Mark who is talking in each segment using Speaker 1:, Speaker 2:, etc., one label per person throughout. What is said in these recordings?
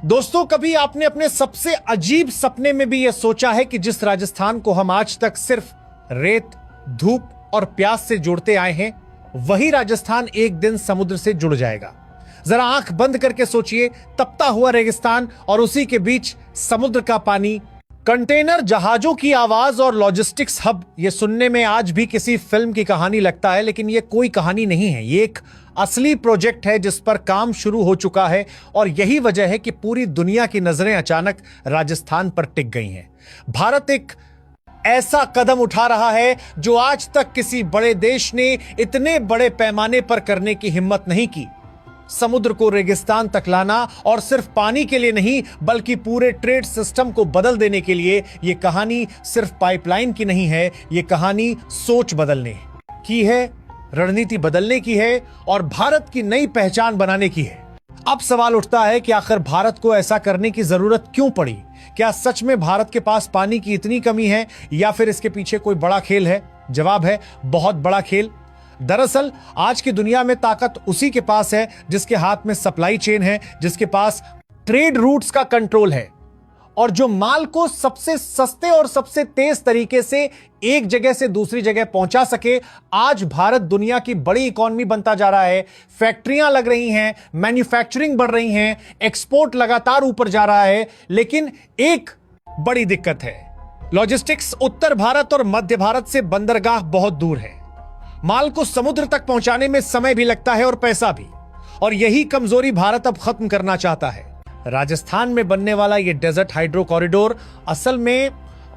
Speaker 1: दोस्तों, कभी आपने अपने सबसे अजीब सपने में भी यह सोचा है कि जिस राजस्थान को हम आज तक सिर्फ रेत, धूप और प्यास से जोड़ते आए हैं, वही राजस्थान एक दिन समुद्र से जुड़ जाएगा। जरा आंख बंद करके सोचिए, तपता हुआ रेगिस्तान और उसी के बीच समुद्र का पानी, कंटेनर जहाजों की आवाज और लॉजिस्टिक्स हब। यह सुनने में आज भी किसी फिल्म की कहानी लगता है, लेकिन यह कोई कहानी नहीं है। यह एक असली प्रोजेक्ट है जिस पर काम शुरू हो चुका है और यही वजह है कि पूरी दुनिया की नजरें अचानक राजस्थान पर टिक गई हैं। भारत एक ऐसा कदम उठा रहा है जो आज तक किसी बड़े देश ने इतने बड़े पैमाने पर करने की हिम्मत नहीं की। समुद्र को रेगिस्तान तक लाना, और सिर्फ पानी के लिए नहीं बल्कि पूरे ट्रेड सिस्टम को बदल देने के लिए। यह कहानी सिर्फ पाइपलाइन की नहीं है, यह कहानी सोच बदलने की है, रणनीति बदलने की है और भारत की नई पहचान बनाने की है। अब सवाल उठता है कि आखिर भारत को ऐसा करने की जरूरत क्यों पड़ी? क्या सच में भारत के पास पानी की इतनी कमी है या फिर इसके पीछे कोई बड़ा खेल है? जवाब है, बहुत बड़ा खेल। दरअसल आज की दुनिया में ताकत उसी के पास है जिसके हाथ में सप्लाई चेन है, जिसके पास ट्रेड रूट्स का कंट्रोल है और जो माल को सबसे सस्ते और सबसे तेज तरीके से एक जगह से दूसरी जगह पहुंचा सके। आज भारत दुनिया की बड़ी इकॉनमी बनता जा रहा है, फैक्ट्रियां लग रही हैं, मैन्युफैक्चरिंग बढ़ रही हैं, एक्सपोर्ट लगातार ऊपर जा रहा है। लेकिन एक बड़ी दिक्कत है, लॉजिस्टिक्स। उत्तर भारत और मध्य भारत से बंदरगाह बहुत दूर है, माल को समुद्र तक पहुंचाने में समय भी लगता है और पैसा भी, और यही कमजोरी भारत अब खत्म करना चाहता है। राजस्थान में बनने वाला यह डेजर्ट हाइड्रो कॉरिडोर असल में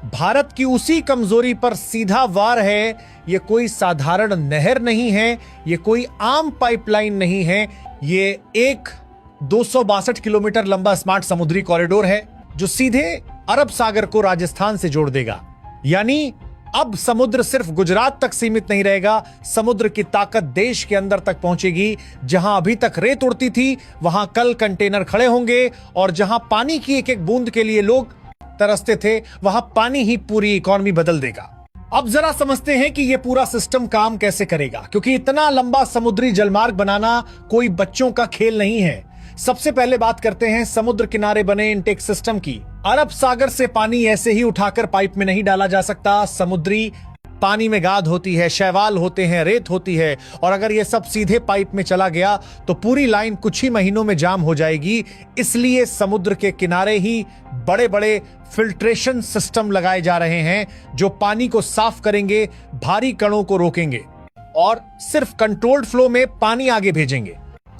Speaker 1: भारत की उसी कमजोरी पर सीधा वार है। यह कोई साधारण नहर नहीं है, यह कोई आम पाइपलाइन नहीं है, यह एक 262 किलोमीटर लंबा स्मार्ट समुद्री कॉरिडोर है जो सीधे अरब सागर को राजस्थान से जोड़ देगा। यानी अब समुद्र सिर्फ गुजरात तक सीमित नहीं रहेगा, समुद्र की ताकत देश के अंदर तक पहुंचेगी। जहां अभी तक रेत उड़ती थी, वहां कल कंटेनर खड़े होंगे, और जहां पानी की एक एक बूंद के लिए लोग तरसते थे, वहां पानी ही पूरी इकॉनमी बदल देगा। अब जरा समझते हैं कि यह पूरा सिस्टम काम कैसे करेगा, क्योंकि इतना लंबा समुद्री जलमार्ग बनाना कोई बच्चों का खेल नहीं है। सबसे पहले बात करते हैं समुद्र किनारे बने इनटेक सिस्टम की। अरब सागर से पानी ऐसे ही उठाकर पाइप में नहीं डाला जा सकता। समुद्री पानी में गाद होती है, शैवाल होते हैं, रेत होती है, और अगर यह सब सीधे पाइप में चला गया तो पूरी लाइन कुछ ही महीनों में जाम हो जाएगी। इसलिए समुद्र के किनारे ही बड़े बड़े फिल्ट्रेशन सिस्टम लगाए जा रहे हैं जो पानी को साफ करेंगे, भारी कणों को रोकेंगे और सिर्फ कंट्रोल्ड फ्लो में पानी आगे भेजेंगे।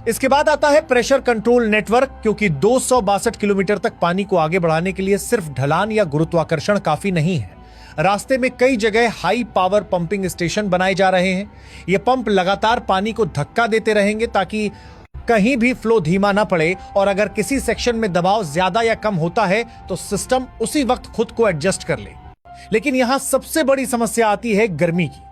Speaker 1: इसके बाद आता है प्रेशर कंट्रोल नेटवर्क, क्योंकि 262 किलोमीटर तक पानी को आगे बढ़ाने के लिए सिर्फ ढलान या गुरुत्वाकर्षण काफी नहीं है। रास्ते में कई जगह हाई पावर पंपिंग स्टेशन बनाए जा रहे हैं। ये पंप लगातार पानी को धक्का देते रहेंगे ताकि कहीं भी फ्लो धीमा ना पड़े, और अगर किसी सेक्शन में दबाव ज्यादा या कम होता है तो सिस्टम उसी वक्त खुद को एडजस्ट कर ले। लेकिन यहां सबसे बड़ी समस्या आती है गर्मी की।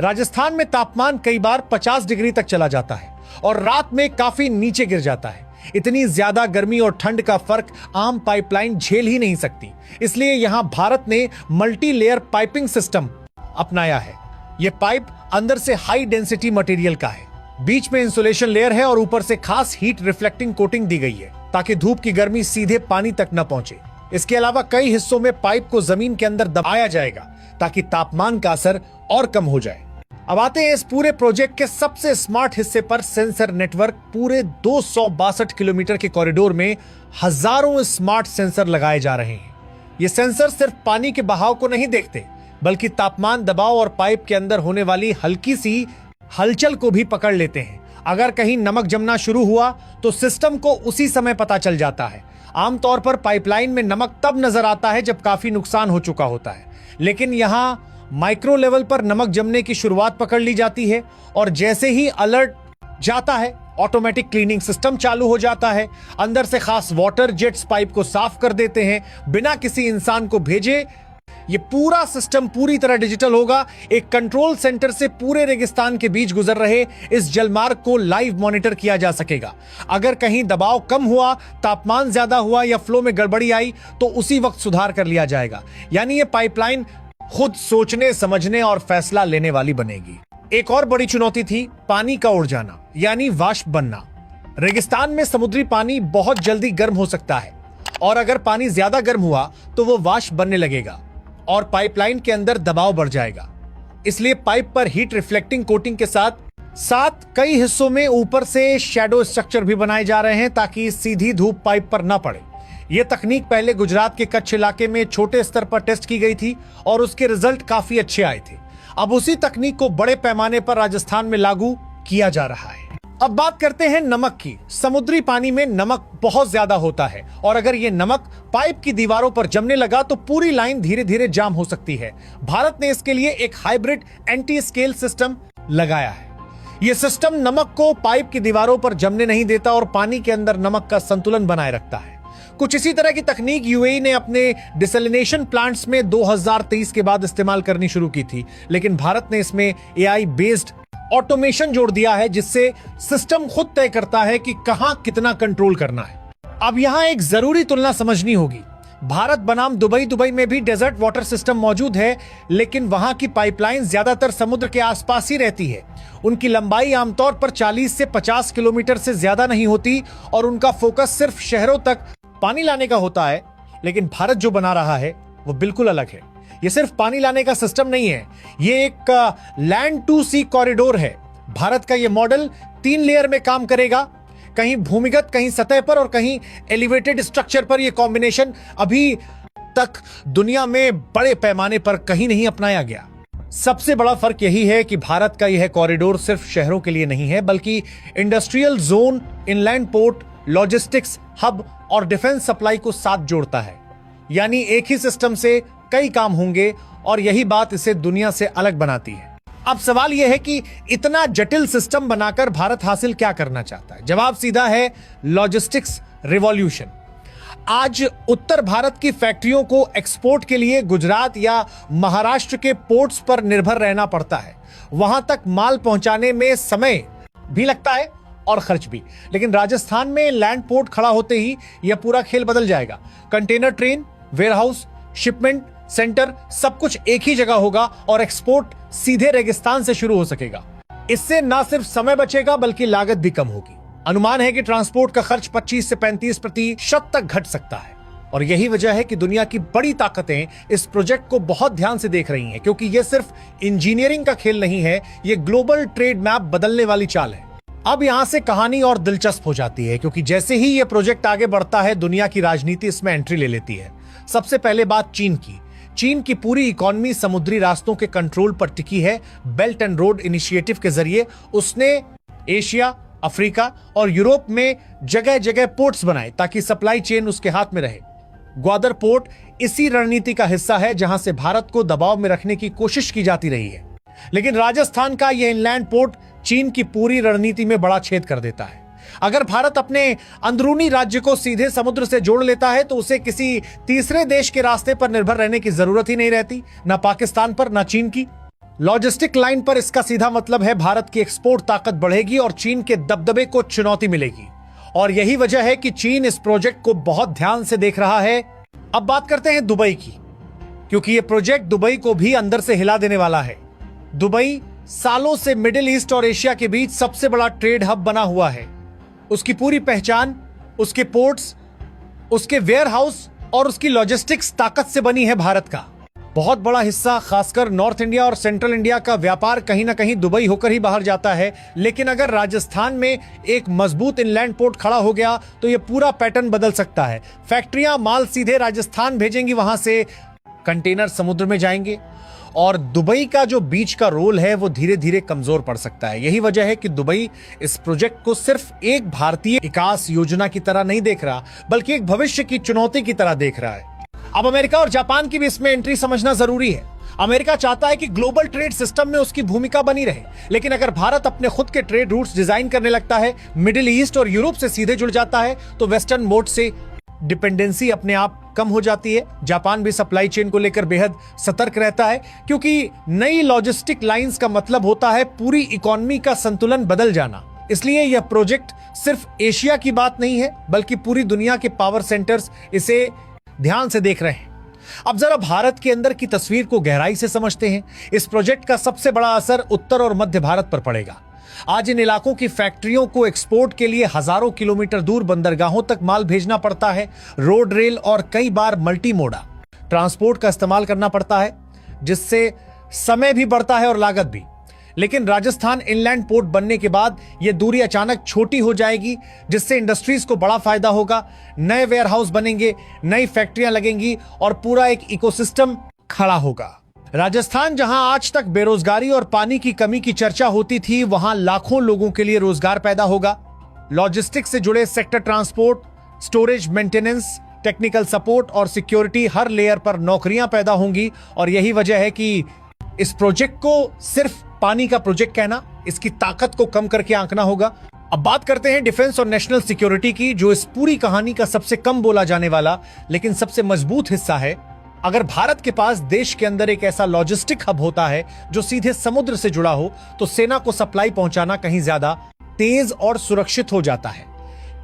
Speaker 1: राजस्थान में तापमान कई बार 50 डिग्री तक चला जाता है और रात में काफी नीचे गिर जाता है। इतनी ज्यादा गर्मी और ठंड का फर्क आम पाइपलाइन झेल ही नहीं सकती। इसलिए यहां भारत ने मल्टी लेयर पाइपिंग सिस्टम अपनाया है। यह पाइप अंदर से हाई डेंसिटी मटेरियल का है, बीच में इंसुलेशन लेयर है और ऊपर से खास हीट रिफ्लेक्टिंग कोटिंग दी गई है ताकि धूप की गर्मी सीधे पानी तक न पहुंचे। इसके अलावा कई हिस्सों में पाइप को जमीन के अंदर दबाया जाएगा ताकि तापमान का असर और कम हो जाए। अब आते हैं इस पूरे प्रोजेक्ट के सबसे स्मार्ट हिस्से पर, सेंसर नेटवर्क। पूरे 262 किलोमीटर के कॉरिडोर में हजारों स्मार्ट सेंसर लगाए जा रहे हैं। ये सेंसर सिर्फ पानी के बहाव को नहीं देखते, बल्कि तापमान, दबाव और पाइप के अंदर होने वाली हल्की सी हलचल को भी पकड़ लेते हैं। अगर कहीं नमक जमना शुरू हुआ तो सिस्टम को उसी समय पता चल जाता है। आमतौर पर पाइपलाइन में नमक तब नजर आता है जब काफी नुकसान हो चुका होता है, लेकिन यहां माइक्रो लेवल पर नमक जमने की शुरुआत पकड़ ली जाती है, और जैसे ही अलर्ट जाता है ऑटोमेटिक क्लीनिंग सिस्टम चालू हो जाता है। अंदर से खास वाटर जेट्स पाइप को साफ कर देते हैं बिना किसी इंसान को भेजे। ये पूरा सिस्टम पूरी तरह डिजिटल होगा। एक कंट्रोल सेंटर से पूरे रेगिस्तान के बीच गुजर रहे इस जलमार्ग को लाइव मॉनिटर किया जा सकेगा। अगर कहीं दबाव कम हुआ, तापमान ज्यादा हुआ या फ्लो में गड़बड़ी आई तो उसी वक्त सुधार कर लिया जाएगा। यानी ये पाइपलाइन खुद सोचने, समझने और फैसला लेने वाली बनेगी। एक और बड़ी चुनौती थी पानी का उड़ जाना, यानी वाष्प बनना। रेगिस्तान में समुद्री पानी बहुत जल्दी गर्म हो सकता है, और अगर पानी ज्यादा गर्म हुआ तो वो वाष्प बनने लगेगा और पाइपलाइन के अंदर दबाव बढ़ जाएगा। इसलिए पाइप पर हीट रिफ्लेक्टिंग कोटिंग के साथ कई हिस्सों में ऊपर से शैडो स्ट्रक्चर भी बनाए जा रहे हैं ताकि सीधी धूप पाइप पर न पड़े। यह तकनीक पहले गुजरात के कच्छ इलाके में छोटे स्तर पर टेस्ट की गई थी और उसके रिजल्ट काफी अच्छे आए थे। अब उसी तकनीक को बड़े पैमाने पर राजस्थान में लागू किया जा रहा है। अब बात करते हैं नमक की। समुद्री पानी में नमक बहुत ज्यादा होता है और अगर ये नमक पाइप की दीवारों पर जमने लगा तो पूरी लाइन धीरे धीरे जाम हो सकती है। भारत ने इसके लिए एक हाइब्रिड एंटी स्केल सिस्टम लगाया है। यह सिस्टम नमक को पाइप की दीवारों पर जमने नहीं देता और पानी के अंदर नमक का संतुलन बनाए रखता है। कुछ इसी तरह की तकनीक यूएई ने अपने डिसैलिनेशन प्लांट्स में 2023 के बाद इस्तेमाल करनी शुरू की थी, लेकिन भारत ने इसमें एआई बेस्ड ऑटोमेशन जोड़ दिया है जिससे सिस्टम खुद तय करता है कि कहां कितना कंट्रोल करना है। अब यहां एक जरूरी तुलना समझनी होगी। भारत बनाम दुबई में भी डेजर्ट वाटर सिस्टम मौजूद है, लेकिन वहां की पाइपलाइन ज्यादातर समुद्र के आसपास ही रहती है। उनकी लंबाई आमतौर पर 40 से 50 किलोमीटर से ज्यादा नहीं होती और उनका फोकस सिर्फ शहरों तक पानी लाने का होता है। लेकिन भारत जो बना रहा है वो बिल्कुल अलग है। ये सिर्फ पानी लाने का सिस्टम नहीं है, ये एक लैंड टू सी कॉरिडोर है। भारत का ये मॉडल 3 लेयर में काम करेगा, कहीं भूमिगत, कहीं सतह पर और कहीं एलिवेटेड स्ट्रक्चर पर। यह कॉम्बिनेशन अभी तक दुनिया में बड़े पैमाने पर कहीं नहीं अपनाया गया। सबसे बड़ा फर्क यही है कि भारत का यह कॉरिडोर सिर्फ शहरों के लिए नहीं है, बल्कि industrial zone, inland port, logistics hub और डिफेंस सप्लाई को साथ जोड़ता है। यानी एक ही सिस्टम से कई काम होंगे और यही बात इसे दुनिया से अलग बनाती है। अब सवाल यह है कि इतना जटिल सिस्टम बनाकर भारत हासिल क्या करना चाहता है? जवाब सीधा है, लॉजिस्टिक्स रिवॉल्यूशन। आज उत्तर भारत की फैक्ट्रियों को एक्सपोर्ट के लिए गुजरात या महाराष्ट्र के पोर्ट्स पर निर्भर रहना पड़ता है। वहां तक माल पहुंचाने में समय भी लगता है और खर्च भी। लेकिन राजस्थान में लैंड पोर्ट खड़ा होते ही यह पूरा खेल बदल जाएगा। Container train, warehouse, shipment centre, सब कुछ एक ही जगह होगा और एक्सपोर्ट सीधे रेगिस्तान से शुरू हो सकेगा। इससे न सिर्फ समय बचेगा बल्कि लागत भी कम होगी। अनुमान है कि ट्रांसपोर्ट का खर्च 25 से 35% तक घट सकता है। और यही वजह है कि दुनिया की बड़ी ताकतें इस प्रोजेक्ट को बहुत ध्यान से देख रही हैं, क्योंकि यह सिर्फ इंजीनियरिंग का खेल नहीं है, यह ग्लोबल ट्रेड मैप बदलने वाली चाल है। अब यहां से कहानी और दिलचस्प हो जाती है, क्योंकि जैसे ही यह प्रोजेक्ट आगे बढ़ता है दुनिया की राजनीति इसमें एंट्री ले लेती है। सबसे पहले बात चीन की। चीन की पूरी इकोनॉमी समुद्री रास्तों के कंट्रोल पर टिकी है। बेल्ट एंड रोड इनिशिएटिव के जरिए उसने एशिया, अफ्रीका और यूरोप में जगह जगह पोर्ट्स बनाए ताकि सप्लाई चेन उसके हाथ में रहे। ग्वादर पोर्ट इसी रणनीति का हिस्सा है, जहां से भारत को दबाव में रखने की कोशिश की जाती रही है। लेकिन राजस्थान का यह इनलैंड पोर्ट चीन की पूरी रणनीति में बड़ा छेद कर देता है। अगर भारत अपने अंदरूनी राज्य को सीधे समुद्र से जोड़ लेता है तो उसे किसी तीसरे देश के रास्ते पर निर्भर रहने की जरूरत ही नहीं रहती, ना पाकिस्तान पर, ना चीन की। लॉजिस्टिक लाइन पर इसका सीधा मतलब है भारत की एक्सपोर्ट ताकत बढ़ेगी और चीन के दबदबे को चुनौती मिलेगी। और यही वजह है कि चीन इस प्रोजेक्ट को बहुत ध्यान से देख रहा है। अब बात करते हैं दुबई की, क्योंकि यह प्रोजेक्ट दुबई को भी अंदर से हिला देने वाला है। दुबई सालों से मिडिल ईस्ट और एशिया के बीच सबसे बड़ा ट्रेड हब बना हुआ है। उसकी पूरी पहचान उसके पोर्ट्स, उसके वेयरहाउस और उसकी लॉजिस्टिक्स ताकत से बनी है। भारत का बहुत बड़ा हिस्सा, खासकर नॉर्थ इंडिया और सेंट्रल इंडिया का व्यापार कहीं ना कहीं दुबई होकर ही बाहर जाता है। लेकिन अगर राजस्थान में एक मजबूत इनलैंड पोर्ट खड़ा हो गया तो यह पूरा पैटर्न बदल सकता है। फैक्ट्रियां माल सीधे राजस्थान भेजेंगी, वहां से कंटेनर समुद्र में जाएंगे और दुबई का जो बीच का रोल है वो धीरे धीरे कमजोर पड़ सकता है। यही वजह है कि दुबई इस प्रोजेक्ट को सिर्फ एक भारतीय विकास योजना की तरह नहीं देख रहा, बल्कि एक भविष्य की चुनौती की तरह देख रहा है। अब अमेरिका और जापान की भी इसमें एंट्री समझना जरूरी है। अमेरिका चाहता है कि ग्लोबल ट्रेड सिस्टम में उसकी भूमिका बनी रहे, लेकिन अगर भारत अपने खुद के ट्रेड रूट्स डिजाइन करने लगता है, मिडिल ईस्ट और यूरोप से सीधे जुड़ जाता है, तो वेस्टर्न मोड से डिपेंडेंसी अपने आप कम हो जाती है। जापान भी सप्लाई चेन को लेकर बेहद सतर्क रहता है, क्योंकि नई लॉजिस्टिक लाइंस का मतलब होता है पूरी इकोनॉमी का संतुलन बदल जाना। इसलिए यह प्रोजेक्ट सिर्फ एशिया की बात नहीं है, बल्कि पूरी दुनिया के पावर सेंटर्स इसे ध्यान से देख रहे हैं। अब जरा भारत के अंदर की तस्वीर को गहराई से समझते हैं। इस प्रोजेक्ट का सबसे बड़ा असर उत्तर और मध्य भारत पर पड़ेगा। आज इन इलाकों की फैक्ट्रियों को एक्सपोर्ट के लिए हजारों किलोमीटर दूर बंदरगाहों तक माल भेजना पड़ता है। रोड, रेल और कई बार मल्टी मोडा ट्रांसपोर्ट का इस्तेमाल करना पड़ता है, जिससे समय भी बढ़ता है और लागत भी। लेकिन राजस्थान इनलैंड पोर्ट बनने के बाद यह दूरी अचानक छोटी हो जाएगी, जिससे इंडस्ट्रीज को बड़ा फायदा होगा। नए वेयरहाउस बनेंगे, नई फैक्ट्रियां लगेंगी और पूरा एक इकोसिस्टम खड़ा होगा। राजस्थान जहां आज तक बेरोजगारी और पानी की कमी की चर्चा होती थी, वहां लाखों लोगों के लिए रोजगार पैदा होगा। लॉजिस्टिक्स से जुड़े sector, transport, storage, maintenance, technical support और सिक्योरिटी, हर लेयर पर नौकरियां पैदा होंगी। और यही वजह है कि इस प्रोजेक्ट को सिर्फ पानी का प्रोजेक्ट कहना, इसकी ताकत को कम करके आंकना होगा। अब बात करते हैं डिफेंस और नेशनल सिक्योरिटी की, जो इस पूरी कहानी का सबसे कम बोला जाने वाला लेकिन सबसे मजबूत हिस्सा है। अगर भारत के पास देश के अंदर एक ऐसा लॉजिस्टिक हब होता है जो सीधे समुद्र से जुड़ा हो, तो सेना को सप्लाई पहुंचाना कहीं ज्यादा तेज और सुरक्षित हो जाता है।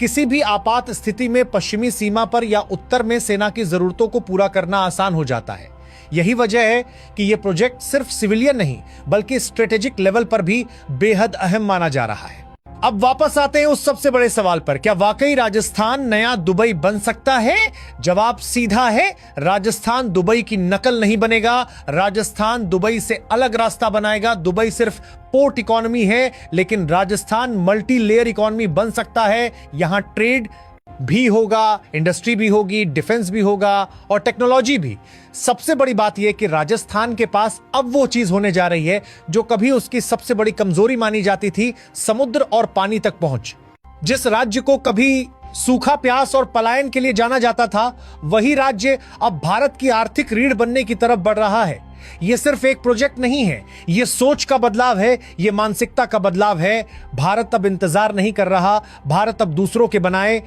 Speaker 1: किसी भी आपात स्थिति में पश्चिमी सीमा पर या उत्तर में सेना की जरूरतों को पूरा करना आसान हो जाता है। यही वजह है कि यह प्रोजेक्ट सिर्फ सिविलियन नहीं बल्कि स्ट्रेटेजिक लेवल पर भी बेहद अहम माना जा रहा है। अब वापस आते हैं उस सबसे बड़े सवाल पर, क्या वाकई राजस्थान नया दुबई बन सकता है? जवाब सीधा है, राजस्थान दुबई की नकल नहीं बनेगा। राजस्थान दुबई से अलग रास्ता बनाएगा। दुबई सिर्फ पोर्ट इकोनॉमी है, लेकिन राजस्थान मल्टी लेयर इकोनॉमी बन सकता है। यहां ट्रेड भी होगा, इंडस्ट्री भी होगी, डिफेंस भी होगा और टेक्नोलॉजी भी। सबसे बड़ी बात यह कि राजस्थान के पास अब वो चीज होने जा रही है जो कभी उसकी सबसे बड़ी कमजोरी मानी जाती थी, समुद्र और पानी तक पहुंच। जिस राज्य को कभी सूखा, प्यास और पलायन के लिए जाना जाता था, वही राज्य अब भारत की आर्थिक रीढ़ बनने की तरफ बढ़ रहा है। यह सिर्फ एक प्रोजेक्ट नहीं है, यह सोच का बदलाव है, यह मानसिकता का बदलाव है। भारत अब इंतजार नहीं कर रहा, भारत अब दूसरों के बनाए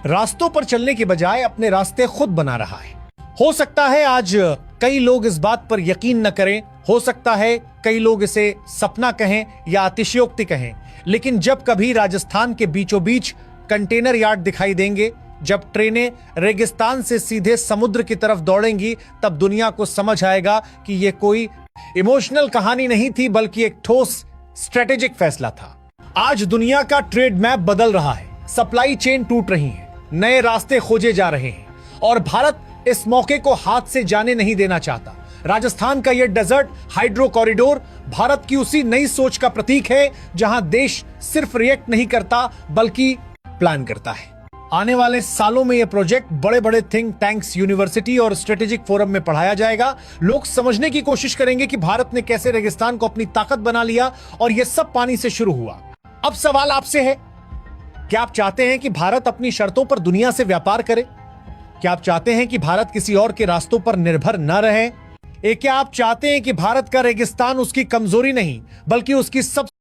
Speaker 1: रास्तों पर चलने के बजाय अपने रास्ते खुद बना रहा है। हो सकता है आज कई लोग इस बात पर यकीन न करें, हो सकता है कई लोग इसे सपना कहें या अतिशयोक्ति कहें, लेकिन जब कभी राजस्थान के बीचों बीच कंटेनर यार्ड दिखाई देंगे, जब ट्रेनें रेगिस्तान से सीधे समुद्र की तरफ दौड़ेंगी, तब दुनिया को समझ आएगा कि यह कोई इमोशनल कहानी नहीं थी बल्कि एक ठोस स्ट्रेटेजिक फैसला था। आज दुनिया का ट्रेड मैप बदल रहा है, सप्लाई चेन टूट रही है, नए रास्ते खोजे जा रहे हैं और भारत इस मौके को हाथ से जाने नहीं देना चाहता। राजस्थान का यह डेजर्ट हाइड्रो कॉरिडोर भारत की उसी नई सोच का प्रतीक है, जहां देश सिर्फ रिएक्ट नहीं करता बल्कि प्लान करता है। आने वाले सालों में यह प्रोजेक्ट बड़े बड़े थिंक टैंक्स, यूनिवर्सिटी और स्ट्रेटेजिक फोरम में पढ़ाया जाएगा। लोग समझने की कोशिश करेंगे कि भारत ने कैसे रेगिस्तान को अपनी ताकत बना लिया और यह सब पानी से शुरू हुआ। अब सवाल आपसे है, क्या आप चाहते हैं कि भारत अपनी शर्तों पर दुनिया से व्यापार करे? क्या आप चाहते हैं कि भारत किसी और के रास्तों पर निर्भर न रहे? क्या आप चाहते हैं कि भारत का रेगिस्तान उसकी कमजोरी नहीं बल्कि उसकी सब